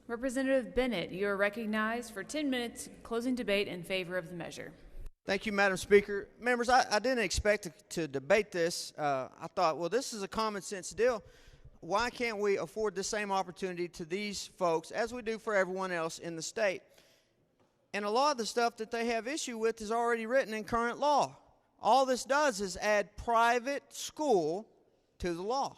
Representative Bennett, you are recognized for 10 minutes closing debate in favor of the measure. Thank you, Madam Speaker. Members, I didn't expect to debate this. I thought, well, this is a common sense deal. Why can't we afford the same opportunity to these folks as we do for everyone else in the state? And a lot of the stuff that they have issue with is already written in current law. All this does is add private school to the law.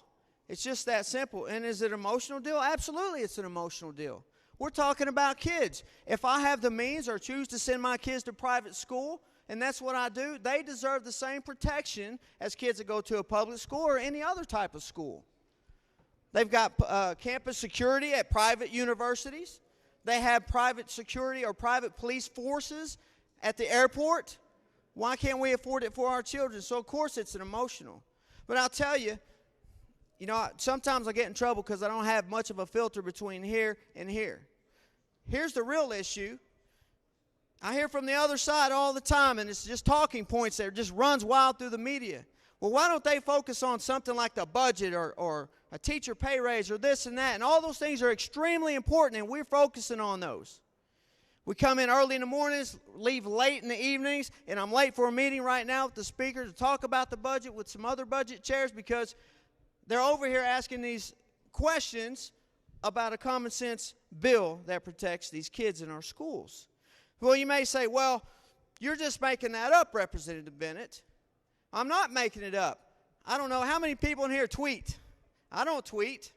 It's just that simple. And is it an emotional deal? Absolutely, it's an emotional deal. We're talking about kids. If I have the means or choose to send my kids to private school, and that's what I do, they deserve the same protection as kids that go to a public school or any other type of school. They've got campus security at private universities. They have private security or private police forces at the airport. Why can't we afford it for our children? So, of course, it's an emotional. But I'll tell you, sometimes I get in trouble because I don't have much of a filter between here and here. Here's the real issue. I hear from the other side all the time, and it's just talking points that just runs wild through the media. Well, why don't they focus on something like the budget or a teacher pay raise or this and that? And all those things are extremely important, and we're focusing on those. We come in early in the mornings, leave late in the evenings, and I'm late for a meeting right now with the speaker to talk about the budget with some other budget chairs because they're over here asking these questions about a common sense bill that protects these kids in our schools. Well, you may say, well, you're just making that up, Representative Bennett. I'm not making it up. I don't know how many people in here tweet. I don't tweet.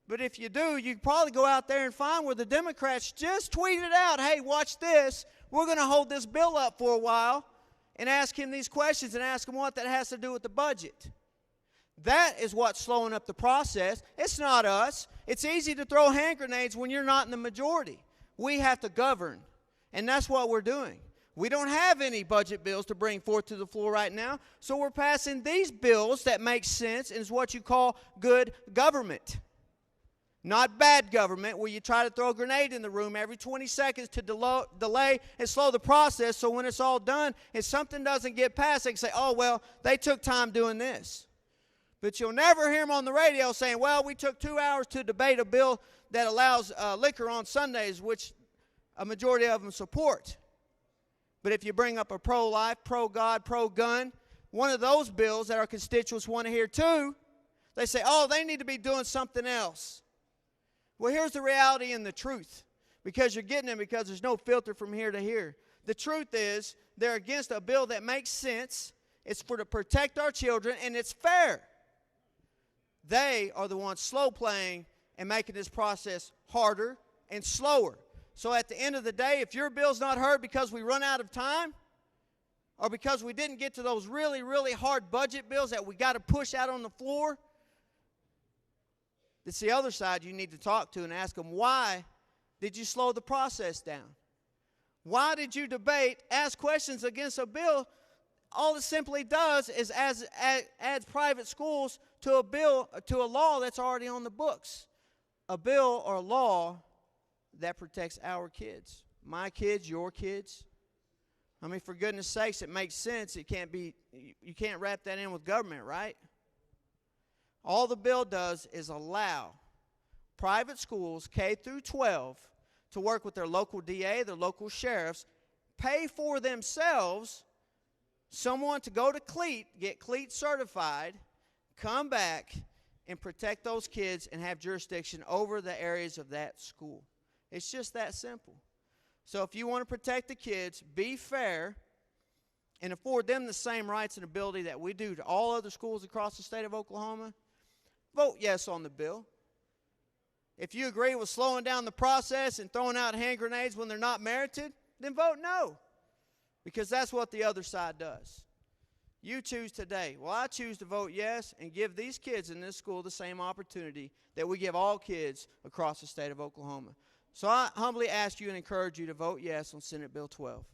But if you do, you can probably go out there and find where the Democrats just tweeted out, hey, watch this. We're going to hold this bill up for a while and ask him these questions and ask him what that has to do with the budget. That is what's slowing up the process. It's not us. It's easy to throw hand grenades when you're not in the majority. We have to govern, and that's what we're doing. We don't have any budget bills to bring forth to the floor right now, so we're passing these bills that make sense and is what you call good government. Not bad government, where you try to throw a grenade in the room every 20 seconds to delay and slow the process, so when it's all done, if something doesn't get passed, they can say, oh, well, they took time doing this. But you'll never hear them on the radio saying, well, we took 2 hours to debate a bill that allows liquor on Sundays, which a majority of them support. But if you bring up a pro-life, pro-God, pro-gun, one of those bills that our constituents want to hear too, they say, oh, they need to be doing something else. Well, here's the reality and the truth, because you're getting it because there's no filter from here to here. The truth is they're against a bill that makes sense. It's to protect our children, and it's fair. They are the ones slow playing and making this process harder and slower. So at the end of the day, if your bill's not heard because we run out of time or because we didn't get to those really, really hard budget bills that we got to push out on the floor, it's the other side you need to talk to and ask them, why did you slow the process down? Why did you debate, ask questions against a bill? All it simply does is adds private schools to a law that's already on the books. A bill or a law that protects our kids. My kids, your kids. I mean, for goodness sakes, it makes sense. You can't wrap that in with government, right? All the bill does is allow private schools, K through 12, to work with their local DA, their local sheriffs, pay for themselves someone to go to CLEET, get CLEET certified, come back and protect those kids and have jurisdiction over the areas of that school. It's just that simple. So if you want to protect the kids, be fair, and afford them the same rights and ability that we do to all other schools across the state of Oklahoma, vote yes on the bill. If you agree with slowing down the process and throwing out hand grenades when they're not merited, then vote no, because that's what the other side does. You choose today. Well, I choose to vote yes and give these kids in this school the same opportunity that we give all kids across the state of Oklahoma. So I humbly ask you and encourage you to vote yes on Senate Bill 12.